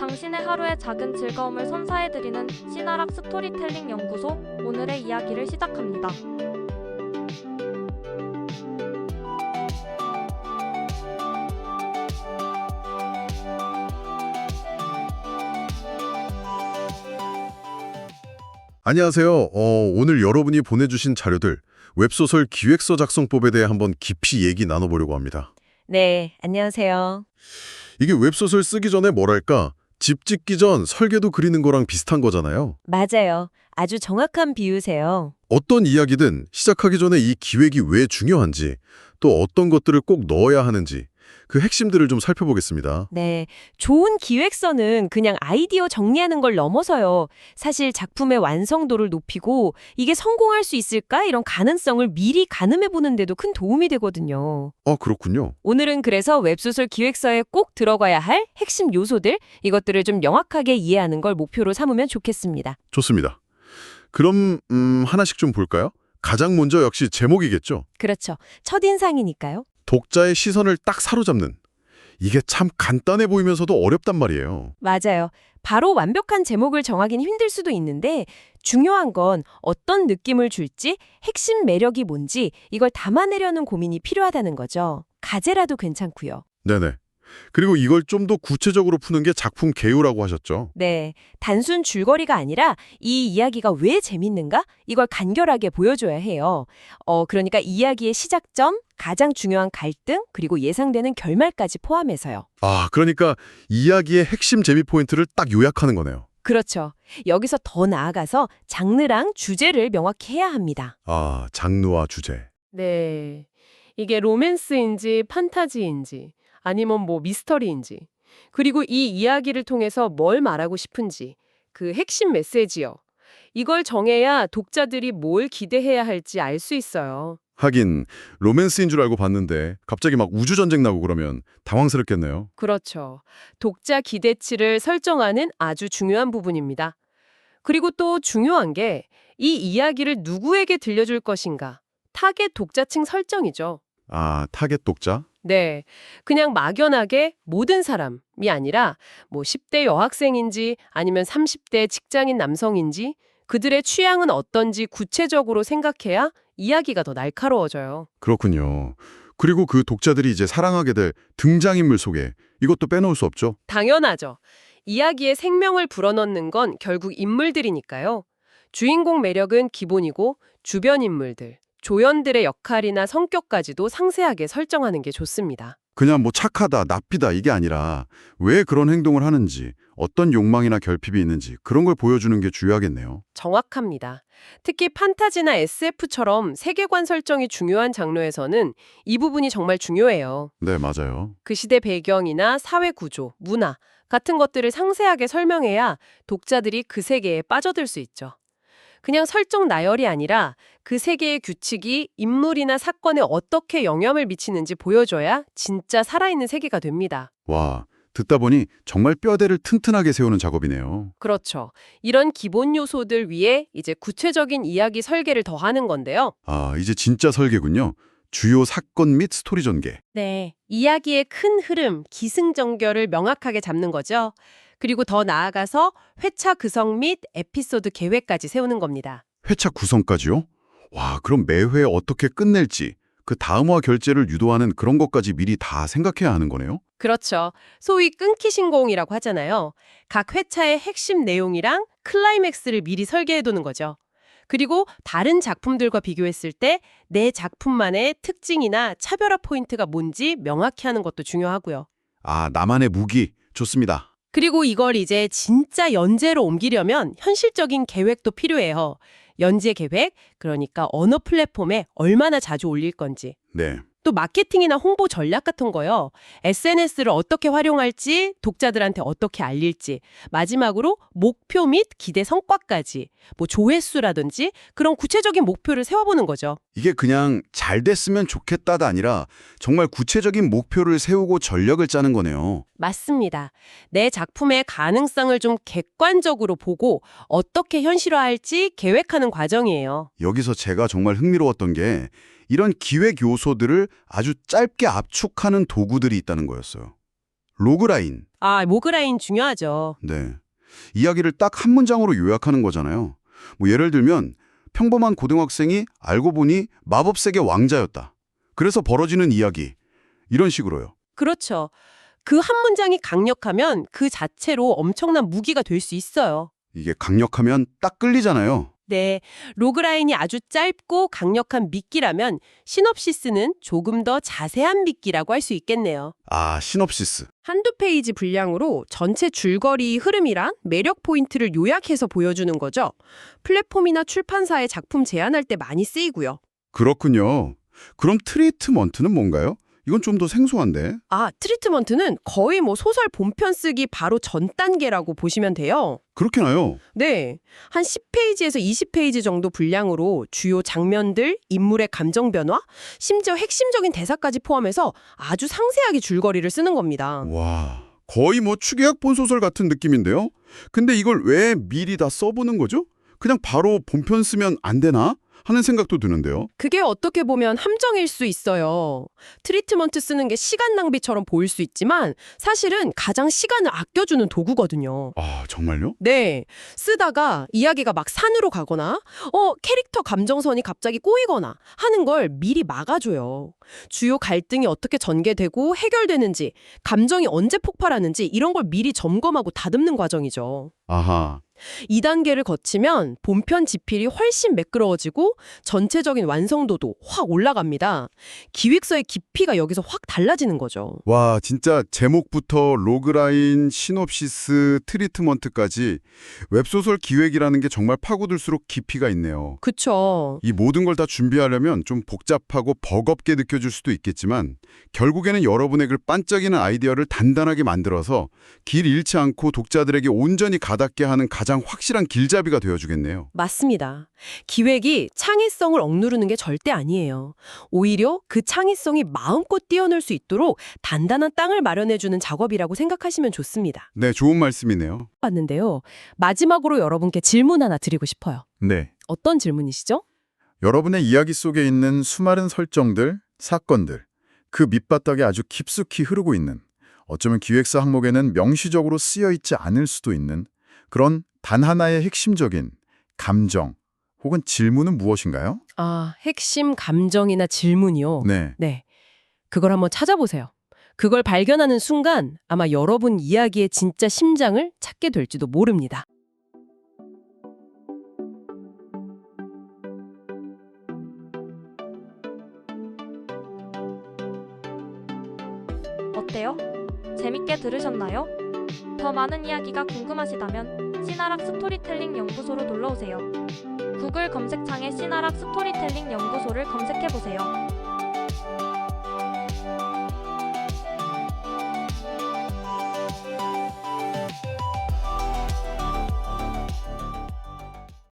당신의 하루의 작은 즐거움을 선사해드리는 신아락 스토리텔링 연구소 오늘의 이야기를 시작합니다. 안녕하세요. 오늘 여러분이 보내주신 자료들, 웹소설 기획서 작성법에 대해 한번 깊이 얘기 나눠보려고 합니다. 네, 안녕하세요. 이게 웹소설 쓰기 전에 뭐랄까, 집 짓기 전 설계도 그리는 거랑 비슷한 거잖아요. 맞아요. 아주 정확한 비유세요. 어떤 이야기든 시작하기 전에 이 기획이 왜 중요한지, 또 어떤 것들을 꼭 넣어야 하는지, 그 핵심들을 좀 살펴보겠습니다. 네, 좋은 기획서는 그냥 아이디어 정리하는 걸 넘어서요. 사실 작품의 완성도를 높이고 이게 성공할 수 있을까? 이런 가능성을 미리 가늠해보는 데도 큰 도움이 되거든요. 그렇군요. 오늘은 그래서 웹소설 기획서에 꼭 들어가야 할 핵심 요소들, 이것들을 좀 명확하게 이해하는 걸 목표로 삼으면 좋겠습니다. 좋습니다. 그럼 하나씩 좀 볼까요? 가장 먼저 역시 제목이겠죠. 그렇죠. 첫인상이니까요. 독자의 시선을 딱 사로잡는. 이게 참 간단해 보이면서도 어렵단 말이에요. 맞아요. 바로 완벽한 제목을 정하긴 힘들 수도 있는데 중요한 건 어떤 느낌을 줄지, 핵심 매력이 뭔지 이걸 담아내려는 고민이 필요하다는 거죠. 가제라도 괜찮고요. 네네. 그리고 이걸 좀 더 구체적으로 푸는 게 작품 개요라고 하셨죠. 네, 단순 줄거리가 아니라 이 이야기가 왜 재밌는가? 이걸 간결하게 보여줘야 해요. 그러니까 이야기의 시작점, 가장 중요한 갈등, 그리고 예상되는 결말까지 포함해서요. 그러니까 이야기의 핵심 재미 포인트를 딱 요약하는 거네요. 그렇죠. 여기서 더 나아가서 장르랑 주제를 명확히 해야 합니다. 장르와 주제. 네. 이게 로맨스인지 판타지인지 아니면 미스터리인지 그리고 이 이야기를 통해서 뭘 말하고 싶은지 그 핵심 메시지요. 이걸 정해야 독자들이 뭘 기대해야 할지 알 수 있어요. 하긴 로맨스인 줄 알고 봤는데 갑자기 막 우주전쟁 나고 그러면 당황스럽겠네요. 그렇죠. 독자 기대치를 설정하는 아주 중요한 부분입니다. 그리고 또 중요한 게 이 이야기를 누구에게 들려줄 것인가. 타겟 독자층 설정이죠. 타겟 독자? 네. 그냥 막연하게 모든 사람이 아니라 10대 여학생인지 아니면 30대 직장인 남성인지 그들의 취향은 어떤지 구체적으로 생각해야 이야기가 더 날카로워져요. 그렇군요. 그리고 그 독자들이 이제 사랑하게 될 등장인물 소개, 이것도 빼놓을 수 없죠. 당연하죠. 이야기에 생명을 불어넣는 건 결국 인물들이니까요. 주인공 매력은 기본이고 주변 인물들, 조연들의 역할이나 성격까지도 상세하게 설정하는 게 좋습니다. 그냥 착하다, 나쁘다 이게 아니라 왜 그런 행동을 하는지, 어떤 욕망이나 결핍이 있는지 그런 걸 보여주는 게 중요하겠네요. 정확합니다. 특히 판타지나 SF처럼 세계관 설정이 중요한 장르에서는 이 부분이 정말 중요해요. 네, 맞아요. 그 시대 배경이나 사회 구조, 문화 같은 것들을 상세하게 설명해야 독자들이 그 세계에 빠져들 수 있죠. 그냥 설정 나열이 아니라 그 세계의 규칙이 인물이나 사건에 어떻게 영향을 미치는지 보여줘야 진짜 살아있는 세계가 됩니다. 와, 듣다 보니 정말 뼈대를 튼튼하게 세우는 작업이네요. 그렇죠. 이런 기본 요소들 위에 이제 구체적인 이야기 설계를 더하는 건데요. 이제 진짜 설계군요. 주요 사건 및 스토리 전개. 네. 이야기의 큰 흐름, 기승전결을 명확하게 잡는 거죠. 그리고 더 나아가서 회차 구성 및 에피소드 계획까지 세우는 겁니다. 회차 구성까지요? 와, 그럼 매회 어떻게 끝낼지, 그 다음화 결제를 유도하는 그런 것까지 미리 다 생각해야 하는 거네요? 그렇죠. 소위 끊기 신공이라고 하잖아요. 각 회차의 핵심 내용이랑 클라이맥스를 미리 설계해두는 거죠. 그리고 다른 작품들과 비교했을 때 내 작품만의 특징이나 차별화 포인트가 뭔지 명확히 하는 것도 중요하고요. 나만의 무기. 좋습니다. 그리고 이걸 이제 진짜 연재로 옮기려면 현실적인 계획도 필요해요. 연재 계획, 그러니까 어느 플랫폼에 얼마나 자주 올릴 건지. 네. 또 마케팅이나 홍보 전략 같은 거요. SNS를 어떻게 활용할지, 독자들한테 어떻게 알릴지, 마지막으로 목표 및 기대 성과까지, 조회수라든지 그런 구체적인 목표를 세워보는 거죠. 이게 그냥 잘 됐으면 좋겠다가 아니라 정말 구체적인 목표를 세우고 전략을 짜는 거네요. 맞습니다. 내 작품의 가능성을 좀 객관적으로 보고 어떻게 현실화할지 계획하는 과정이에요. 여기서 제가 정말 흥미로웠던 게 이런 기획 요소들을 아주 짧게 압축하는 도구들이 있다는 거였어요. 로그라인. 로그라인 중요하죠. 네. 이야기를 딱 한 문장으로 요약하는 거잖아요. 뭐 예를 들면 평범한 고등학생이 알고 보니 마법 세계 왕자였다. 그래서 벌어지는 이야기. 이런 식으로요. 그렇죠. 그 한 문장이 강력하면 그 자체로 엄청난 무기가 될 수 있어요. 이게 강력하면 딱 끌리잖아요. 네, 로그라인이 아주 짧고 강력한 미끼라면 시놉시스는 조금 더 자세한 미끼라고 할 수 있겠네요. 시놉시스. 한두 페이지 분량으로 전체 줄거리 흐름이랑 매력 포인트를 요약해서 보여주는 거죠. 플랫폼이나 출판사에 작품 제안할 때 많이 쓰이고요. 그렇군요. 그럼 트리트먼트는 뭔가요? 이건 좀 더 생소한데. 트리트먼트는 거의 소설 본편 쓰기 바로 전 단계라고 보시면 돼요. 그렇게나요? 네, 한 10페이지에서 20페이지 정도 분량으로 주요 장면들, 인물의 감정 변화, 심지어 핵심적인 대사까지 포함해서 아주 상세하게 줄거리를 쓰는 겁니다. 와, 거의 추계약 본소설 같은 느낌인데요? 근데 이걸 왜 미리 다 써보는 거죠? 그냥 바로 본편 쓰면 안 되나? 하는 생각도 드는데요. 그게 어떻게 보면 함정일 수 있어요. 트리트먼트 쓰는 게 시간 낭비처럼 보일 수 있지만 사실은 가장 시간을 아껴주는 도구거든요. 정말요? 네, 쓰다가 이야기가 막 산으로 가거나 캐릭터 감정선이 갑자기 꼬이거나 하는 걸 미리 막아줘요. 주요 갈등이 어떻게 전개되고 해결되는지, 감정이 언제 폭발하는지 이런 걸 미리 점검하고 다듬는 과정이죠. 아하. 2단계를 거치면 본편 지필이 훨씬 매끄러워지고 전체적인 완성도도 확 올라갑니다. 기획서의 깊이가 여기서 확 달라지는 거죠. 와, 진짜 제목부터 로그라인, 시놉시스, 트리트먼트까지 웹소설 기획이라는 게 정말 파고들수록 깊이가 있네요. 그쵸. 이 모든 걸 다 준비하려면 좀 복잡하고 버겁게 느껴질 수도 있겠지만 결국에는 여러분의 그 반짝이는 아이디어를 단단하게 만들어서 길 잃지 않고 독자들에게 온전히 가닿게 하는 가장 확실한 길잡이가 되어주겠네요. 맞습니다. 기획이 창의성을 억누르는 게 절대 아니에요. 오히려 그 창의성이 마음껏 뛰어놀 수 있도록 단단한 땅을 마련해주는 작업이라고 생각하시면 좋습니다. 네, 좋은 말씀이네요. 봤는데요. 마지막으로 여러분께 질문 하나 드리고 싶어요. 네. 어떤 질문이시죠? 여러분의 이야기 속에 있는 수많은 설정들, 사건들, 그 밑바닥에 아주 깊숙이 흐르고 있는, 어쩌면 기획서 항목에는 명시적으로 쓰여 있지 않을 수도 있는 그런 단 하나의 핵심적인 감정 혹은 질문은 무엇인가요? 핵심 감정이나 질문이요. 네. 그걸 한번 찾아보세요. 그걸 발견하는 순간 아마 여러분 이야기의 진짜 심장을 찾게 될지도 모릅니다. 어때요? 재밌게 들으셨나요? 더 많은 이야기가 궁금하시다면 시나락 스토리텔링 연구소로 놀러오세요. 구글 검색창에 시나락 스토리텔링 연구소를 검색해보세요.